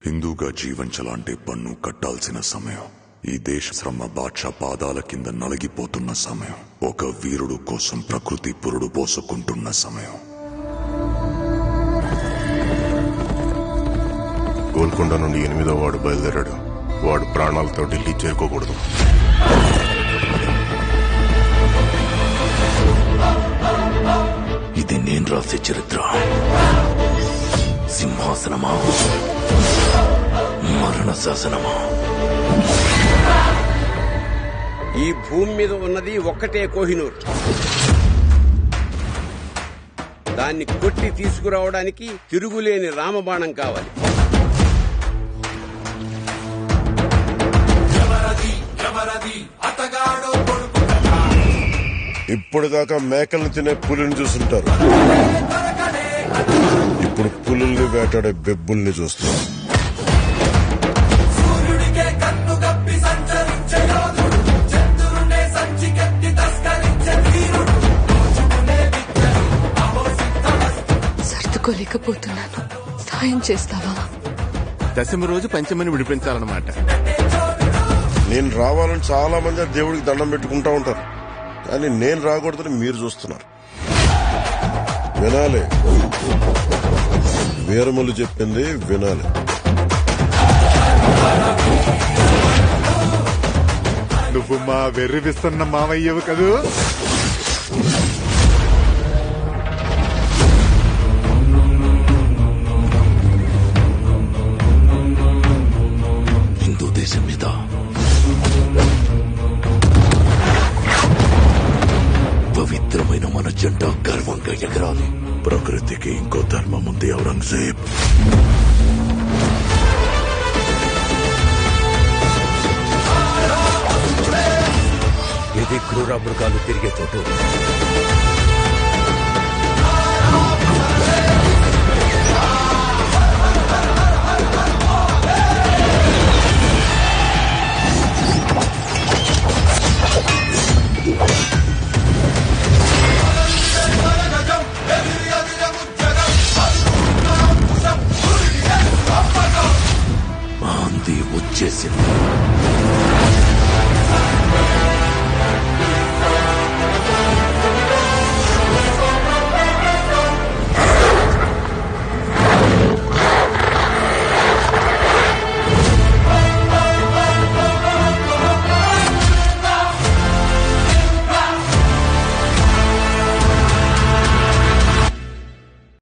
హిందూగా జీవించాలంటే పన్ను కట్టాల్సిన సమయం. ఈ దేశ శ్రమ బాద్షా పాదాల కింద నలిగిపోతున్న సమయం. ఒక వీరుడు కోసం ప్రకృతి పురుడు పోసుకుంటున్న సమయం. గోల్కొండ నుండి 8వ వాడు బయలుదేరాడు. వాడు ప్రాణాలతో ఢిల్లీ చేరుకోకూడదు. ఇది నేను రాసే చరిత్ర. సింహాసనమా, మరణ శాసనమా? ఈ భూమి మీద ఉన్నది ఒక్కటే కోహినూర్. దాన్ని కొట్టి తీసుకురావడానికి తిరుగులేని రామబాణం కావాలి. ఇప్పటిదాకా మేకల్ని తినే పులిని చూస్తుంటారు. ఇప్పుడు పులుల్ని వేటాడే బెబ్బుల్ని చూస్తారు. సర్దుకోలేకపోతున్నాను, సాయం చేస్తావా? దశమి రోజు పంచమని విడిపించాలన్నమాట. నేను రావాలని చాలా మంది ఆ దేవుడికి దండం పెట్టుకుంటా ఉంటారు, కానీ నేను రాకూడదని మీరు చూస్తున్నారు. వినాలి, వీరములు చెప్పింది వినాలి. నువ్వు మా వెర్రివిస్తున్న మావయ్యవు కదూ. హిందూ దేశం మీద పవిత్రమైన మన జెండా గర్వంగా ఎగరాలి. ప్రకృతికి ఇంకో ధర్మం ఉంది ఔరంగజేబ్. ఇది క్రూర మృగాలు తిరిగే చోటు. ఆంది వచ్చేసింది.